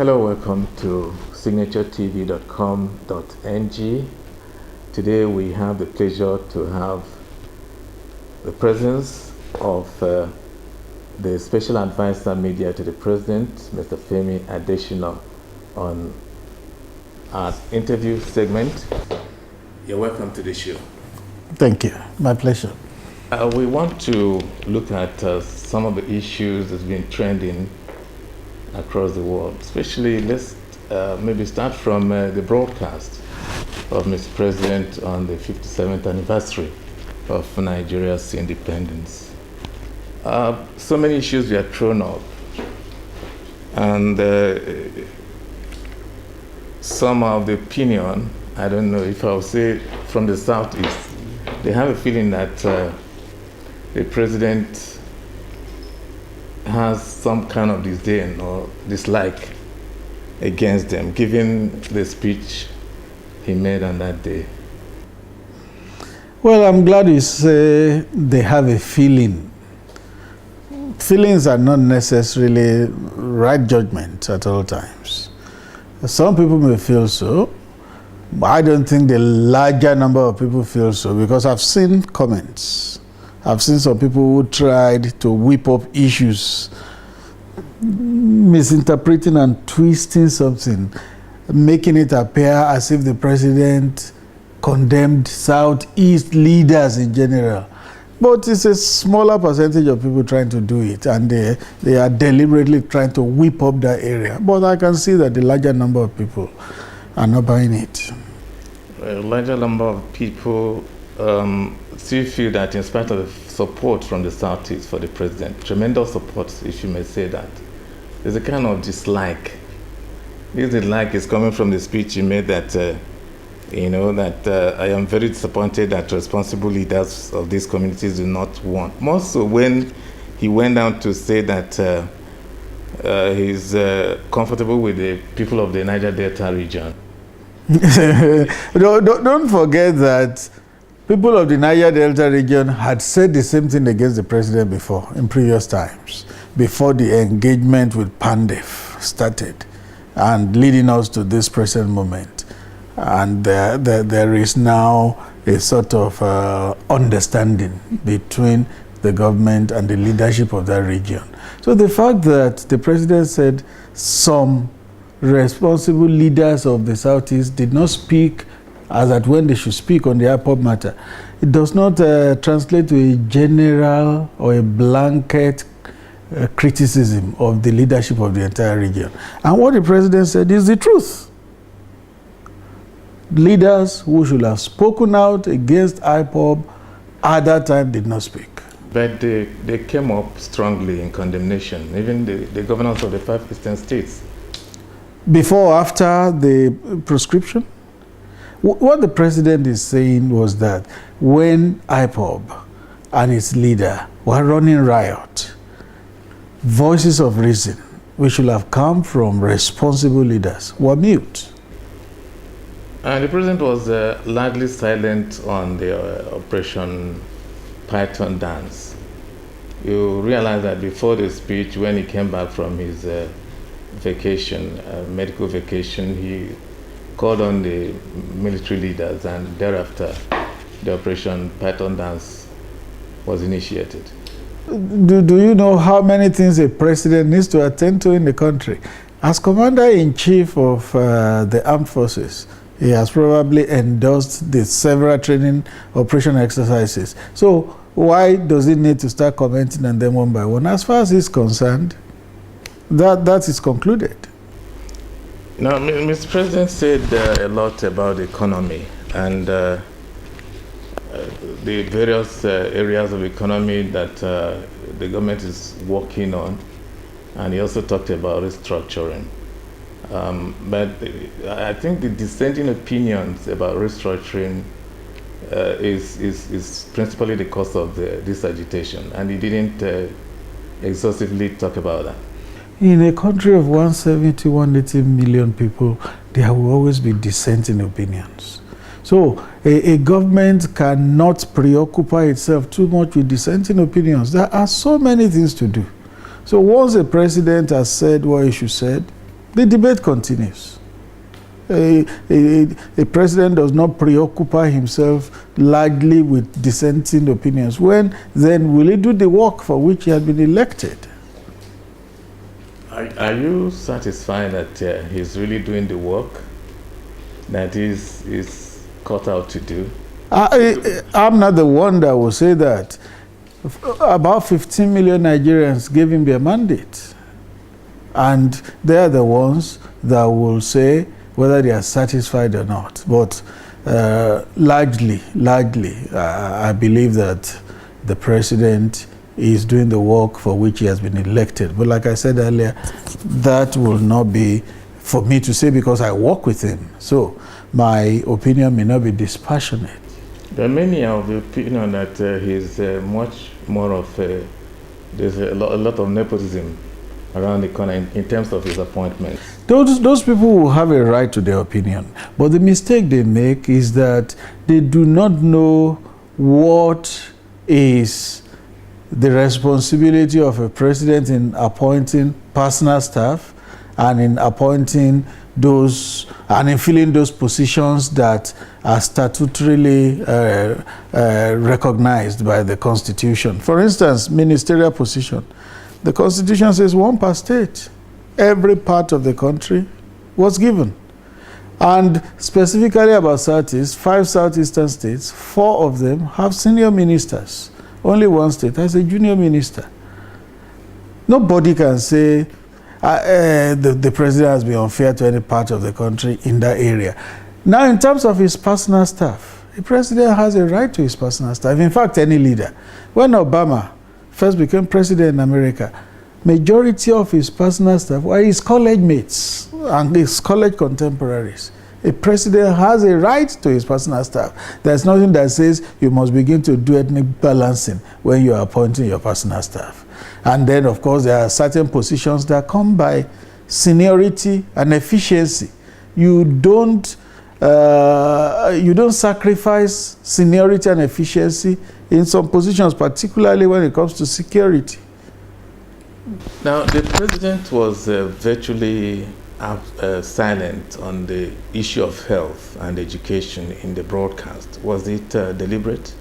Hello, welcome to signaturetv.com.ng. Today we have the pleasure to have the presence of the Special Advisor Media to the President, Mr. Femi Adesina, on our interview segment. You're welcome to the show. Thank you. My pleasure. We want to look at some of the issues that's been trending across the world. Especially, let's maybe start from the broadcast of Mr. President on the 57th anniversary of Nigeria's independence. So many issues were thrown up, and some of the opinion, I don't know if I'll say from the Southeast, they have a feeling that the president has some kind of disdain or dislike against them, given the speech he made on that day. Well, I'm glad you say they have a feeling. Feelings are not necessarily right judgment at all times. Some people may feel so, but I don't think the larger number of people feel so, because I've seen comments. I've seen some people who tried to whip up issues, misinterpreting and twisting something, making it appear as if the president condemned Southeast leaders in general. But it's a smaller percentage of people trying to do it, and they are deliberately trying to whip up that area. But I can see that the larger number of people are not buying it. A larger number of people still feel that, in spite of the support from the Southeast for the president, tremendous support, if you may say that, there's a kind of dislike. This dislike is coming from the speech he made that, I am very disappointed that responsible leaders of these communities do not want. More so when he went down to say that he's comfortable with the people of the Niger Delta region. Don't forget that people of the Niger Delta region had said the same thing against the president before, in previous times, before the engagement with Pandef started and leading us to this present moment. And there is now a sort of understanding between the government and the leadership of that region. So the fact that the president said some responsible leaders of the Southeast did not speak as at when they should speak on the IPOB matter, it does not translate to a general or a blanket criticism of the leadership of the entire region. And what the president said is the truth. Leaders who should have spoken out against IPOB at that time did not speak. But they came up strongly in condemnation, even the governors of the 5 eastern states. Before or after the proscription? What the president is saying was that when IPOB and its leader were running riot, voices of reason, which should have come from responsible leaders, were mute. And the president was largely silent on the Operation Python dance. You realize that before the speech, when he came back from his vacation, medical vacation, he called on the military leaders, and thereafter the Operation Python dance was initiated. Do you know how many things a president needs to attend to in the country? As Commander-in-Chief of the Armed Forces, he has probably endorsed the several training operation exercises. So why does he need to start commenting on them one by one? As far as he's concerned, that is concluded. Now, Mr. President said a lot about the economy and the various areas of the economy that the government is working on, and he also talked about restructuring. But I think the dissenting opinions about restructuring is principally the cause of this agitation, and he didn't exhaustively talk about that. In a country of 170, 180 million people, there will always be dissenting opinions. So a government cannot preoccupy itself too much with dissenting opinions. There are so many things to do. So once the president has said what he should said, The debate continues. A president does not preoccupy himself largely with dissenting opinions. When then will he do the work for which he had been elected? Are you satisfied that he's really doing the work that is cut out to do? I'm not the one that will say that. About 15 million Nigerians gave him their mandate. And they are the ones that will say whether they are satisfied or not. But largely, I believe that the president is doing the work for which he has been elected. But like I said earlier, that will not be for me to say because I work with him. So my opinion may not be dispassionate. There are many of the opinion that he's much more of there's a lot of nepotism around the corner in terms of his appointments. Those people will have a right to their opinion. But the mistake they make is that they do not know what is the responsibility of a president in appointing personal staff and in appointing those and in filling those positions that are statutorily recognized by the Constitution. For instance, ministerial position. The Constitution says one per state. Every part of the country was given. And specifically about Southeast, 5 southeastern states, 4 of them have senior ministers. Only one state has a junior minister. Nobody can say the president has been unfair to any part of the country in that area. Now, in terms of his personal staff, the president has a right to his personal staff. In fact, any leader. When Obama first became president in America, majority of his personal staff were his college mates and his college contemporaries. A president has a right to his personal staff. There's nothing that says you must begin to do ethnic balancing when you are appointing your personal staff. And then, of course, there are certain positions that come by seniority and efficiency. You don't sacrifice seniority and efficiency in some positions, particularly when it comes to security. Now, the president was virtually silent on the issue of health and education in the broadcast. Was it deliberate?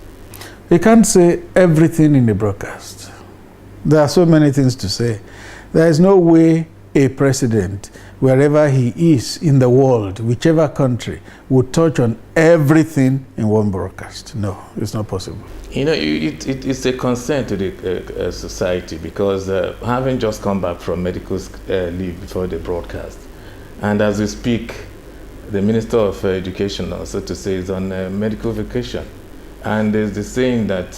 You can't say everything in the broadcast. There are so many things to say. There is no way a president, wherever he is in the world, whichever country, would touch on everything in one broadcast. No, it's not possible. You know, it's a concern to the society because having just come back from medical leave before the broadcast, and as we speak, the Minister of Education, so to say, is on medical vacation. And there's the saying that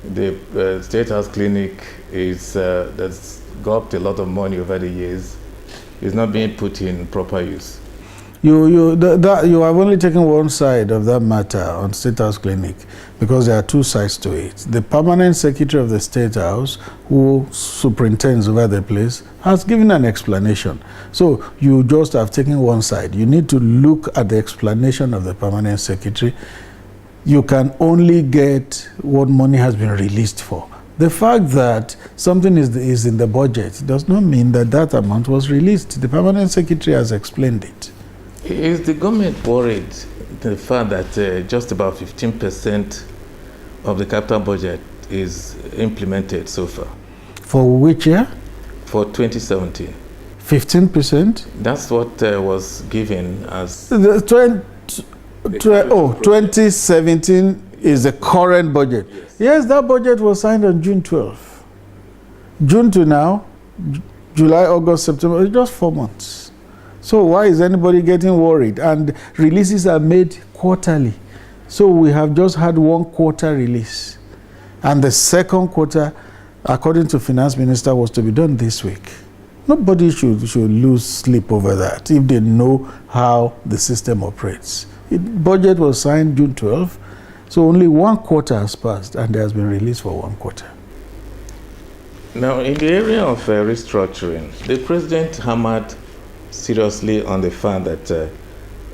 the State House Clinic that's got a lot of money over the years, is not being put in proper use. You have only taken one side of that matter on State House Clinic because there are 2 sides to it. The permanent secretary of the State House, who superintends over the place, has given an explanation. So you just have taken one side. You need to look at the explanation of the permanent secretary. You can only get what money has been released for. The fact that something is in the budget does not mean that that amount was released. The permanent secretary has explained it. Is the government worried the fact that just about 15% of the capital budget is implemented so far? For which year? For 2017. 15%? That's what was given as... 2017 is the current budget. Yes, that budget was signed on June 12th. June to now, July, August, September, it's just 4 months. So why is anybody getting worried? And releases are made quarterly. So we have just had 1 quarter release. And the second quarter, according to Finance Minister, was to be done this week. Nobody should lose sleep over that if they know how the system operates. Budget was signed June 12th, so only 1 quarter has passed and there has been released for 1 quarter. Now, in the area of restructuring, the president hammered seriously on the fact that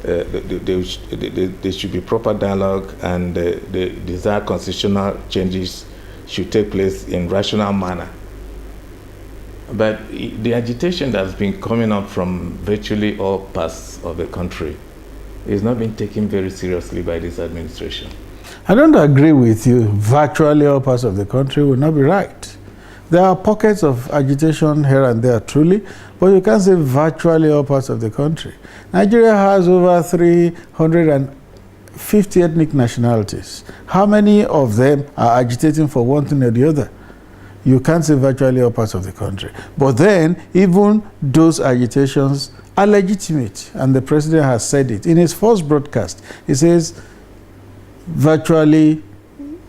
there should be proper dialogue and the desired constitutional changes should take place in rational manner. But the agitation that's been coming up from virtually all parts of the country is not being taken very seriously by this administration. I don't agree with you. Virtually all parts of the country will not be right. There are pockets of agitation here and there, truly, but you can't say virtually all parts of the country. Nigeria has over 350 ethnic nationalities. How many of them are agitating for one thing or the other? You can't say virtually all parts of the country. But then, even those agitations are legitimate, and the president has said it. In his first broadcast, he says, virtually,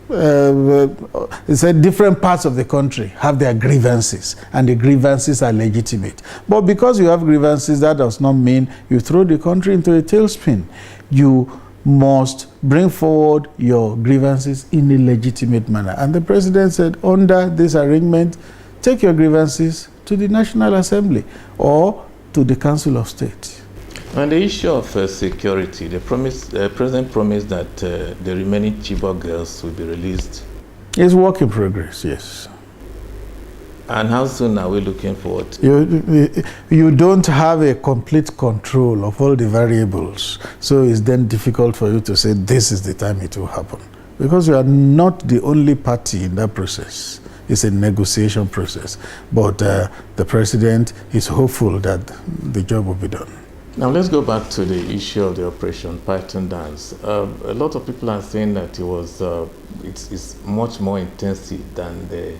he said different parts of the country have their grievances, and the grievances are legitimate. But because you have grievances, that does not mean you throw the country into a tailspin. You must bring forward your grievances in a legitimate manner. And the president said, under this arrangement, take your grievances to the National Assembly or to the Council of State. On the issue of security, the president promised that the remaining Chibok girls will be released. It's work in progress, yes. And how soon are we looking forward? You don't have a complete control of all the variables, so it's then difficult for you to say this is the time it will happen, because you are not the only party in that process. It's a negotiation process, but the president is hopeful that the job will be done. Now let's go back to the issue of the Operation Python Dance. A lot of people are saying that it's much more intensive than the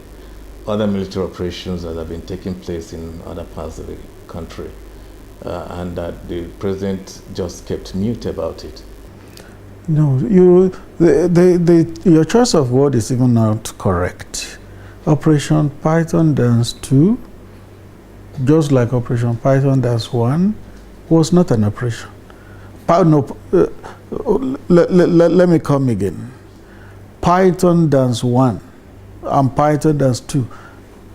other military operations that have been taking place in other parts of the country, and that the president just kept mute about it. No, your choice of word is even not correct. Operation Python Dance 2, just like Operation Python Dance 1, was not an operation. Let me come again. Python Dance 1 and Python Dance 2,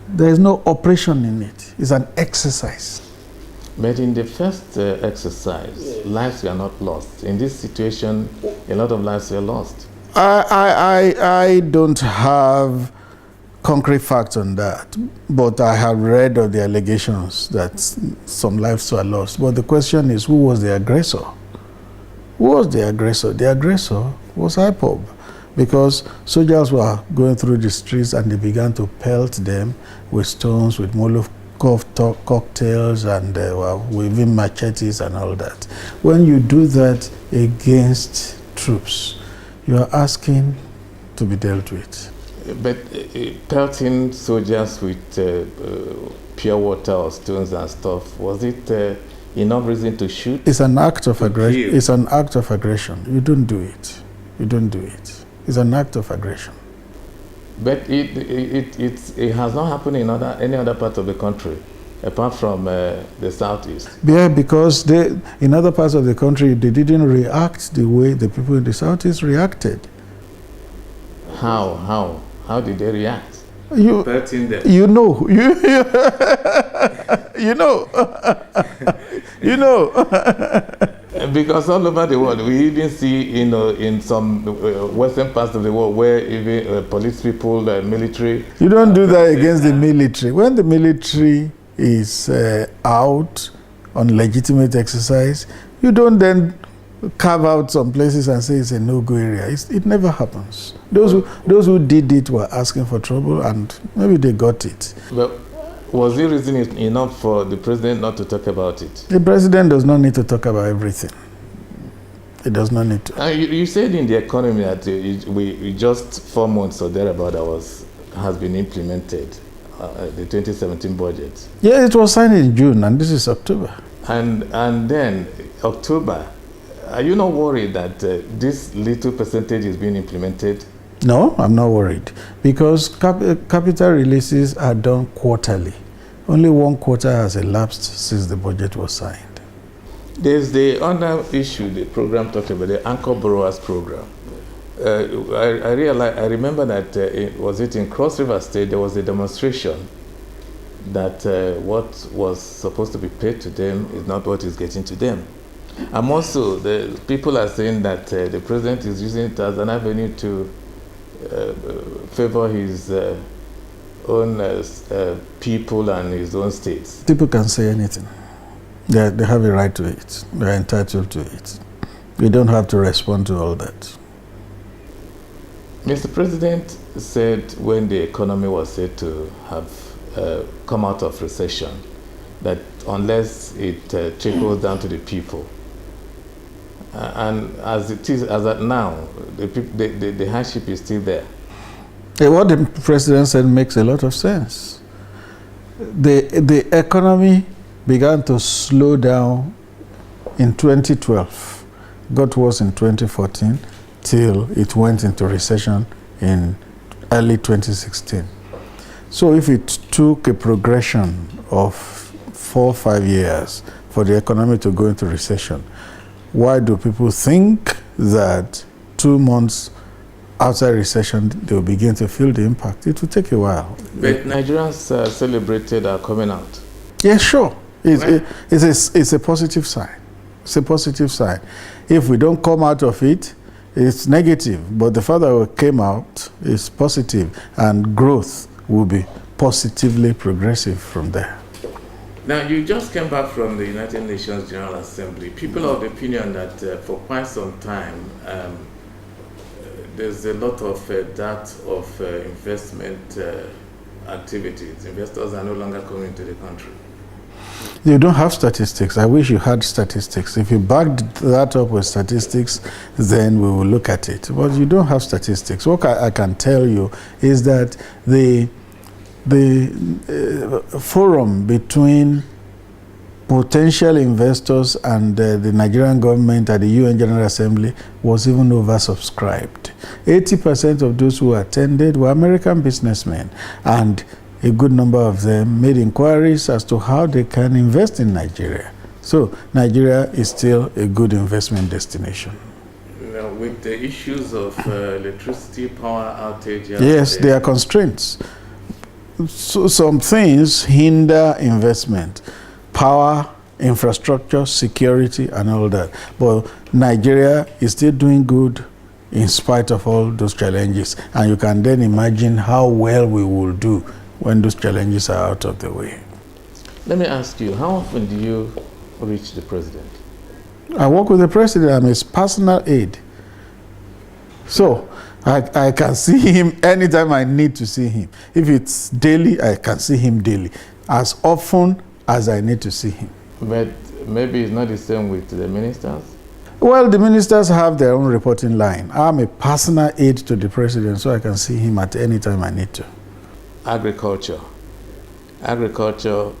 there is no operation in it. It's an exercise. But in the first exercise, lives were not lost. In this situation, a lot of lives were lost. I don't have concrete facts on that, but I have read of the allegations that some lives were lost. But the question is, who was the aggressor? Who was the aggressor? The aggressor was IPOB, because soldiers were going through the streets and they began to pelt them with stones, with Molotov cocktails, and waving machetes and all that. When you do that against troops, you are asking to be dealt with. But pelting soldiers with pure water or stones and stuff, was it enough reason to shoot? It's an act of aggression. It's an act of aggression. You don't do it. You don't do it. It's an act of aggression. But it has not happened in any other part of the country, apart from the southeast. Yeah, because in other parts of the country, they didn't react the way the people in the southeast reacted. How did they react? You know. Because all over the world, we even see, in some western parts of the world where even police people, military. You don't do that against the military. When the military is out on legitimate exercise, you don't then carve out some places and say it's a no-go area. It never happens. Those who did it were asking for trouble, and maybe they got it. But was the reason enough for the president not to talk about it? The president does not need to talk about everything. He does not need to. You said in the economy that we just 4 months or thereabout has been implemented, the 2017 budget. Yeah, it was signed in June, and this is October. And then October. Are you not worried that this little percentage is being implemented? No, I'm not worried, because capital releases are done quarterly. Only one quarter has elapsed since the budget was signed. There's the other issue the program talked about, the Anchor Borrowers Program. I remember that, was it in Cross River State, there was a demonstration that what was supposed to be paid to them is not what is getting to them. And also, the people are saying that the president is using it as an avenue to favor his own people and his own states? People can say anything. They have a right to it. They're entitled to it. We don't have to respond to all that. Mr. President said when the economy was said to have come out of recession, that unless it trickles down to the people, and as it is, as at now, the hardship is still there. What the president said makes a lot of sense. The economy began to slow down in 2012, got worse in 2014, till it went into recession in early 2016. So if it took a progression of 4 or 5 years for the economy to go into recession, why do people think that 2 months outside recession they will begin to feel the impact? It will take a while. But Nigerians celebrated our coming out. Yeah, sure. It's a positive sign. It's a positive sign. If we don't come out of it, it's negative. But the fact that we came out is positive, and growth will be positively progressive from there. Now, you just came back from the United Nations General Assembly. People are of the opinion that for quite some time, there's a lot of dearth of investment activities. Investors are no longer coming into the country. You don't have statistics. I wish you had statistics. If you backed that up with statistics, then we will look at it. But you don't have statistics. What I can tell you is that the forum between potential investors and the Nigerian government at the UN General Assembly was even oversubscribed. 80% of those who attended were American businessmen, and a good number of them made inquiries as to how they can invest in Nigeria. So Nigeria is still a good investment destination. Now, with the issues of electricity, power outages. Yes, there are constraints. So some things hinder investment: power, infrastructure, security, and all that. But Nigeria is still doing good in spite of all those challenges. And you can then imagine how well we will do when those challenges are out of the way. Let me ask you, how often do you reach the president? I work with the president. I'm his personal aide. So I can see him anytime I need to see him. If it's daily, I can see him daily, as often as I need to see him. But maybe it's not the same with the ministers? Well, the ministers have their own reporting line. I'm a personal aide to the president, so I can see him at any time I need to. Agriculture. Agriculture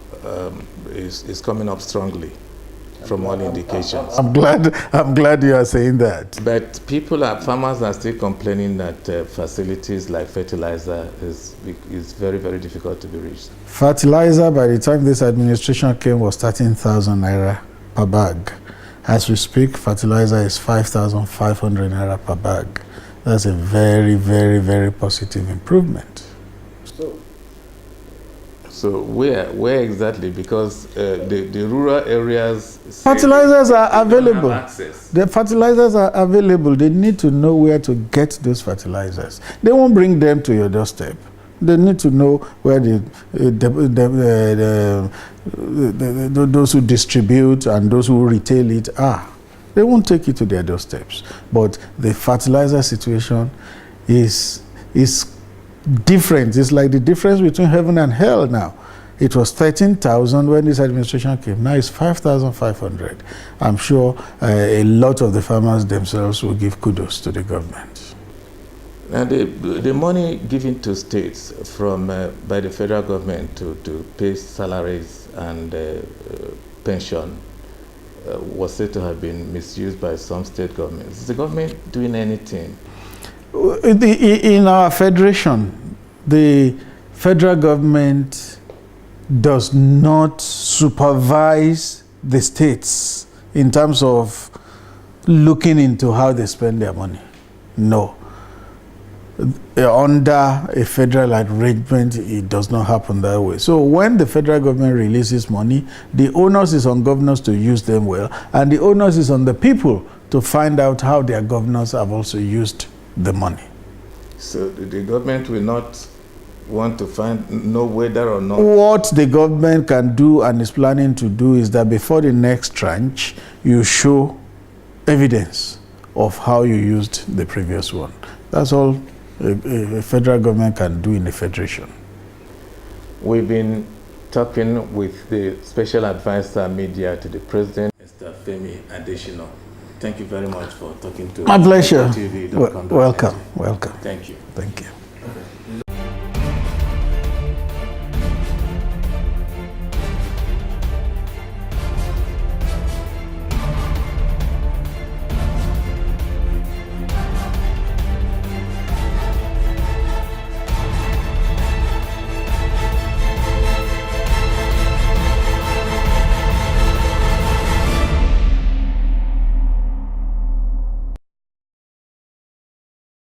is coming up strongly from all indications. I'm glad you are saying that. But farmers are still complaining that facilities like fertilizer is very, very difficult to be reached. Fertilizer, by the time this administration came, was 13,000 naira per bag. As we speak, fertilizer is 5,500 naira per bag. That's a very, very, very positive improvement. So where exactly? Because the rural areas... Fertilizers are available. The fertilizers are available. They need to know where to get those fertilizers. They won't bring them to your doorstep. They need to know where those who distribute and those who retail it are. They won't take it to their doorsteps. But the fertilizer situation is different. It's like the difference between heaven and hell now. It was 13,000 when this administration came. Now it's 5,500. I'm sure a lot of the farmers themselves will give kudos to the government. Now the money given to states from by the federal government to pay salaries and pension was said to have been misused by some state governments. Is the government doing anything? In our federation, the federal government does not supervise the states in terms of looking into how they spend their money. No. Under a federal arrangement, it does not happen that way. So when the federal government releases money, the onus is on governors to use them well, and the onus is on the people to find out how their governors have also used the money. So the government will not want to know whether or not. What the government can do and is planning to do is that before the next tranche, you show evidence of how you used the previous one. That's all a federal government can do in a federation. We've been talking with the Special Advisor Media to the President, Mr. Femi Adesina. Thank you very much for talking to My pleasure. TV. Welcome. Thank you. Thank you.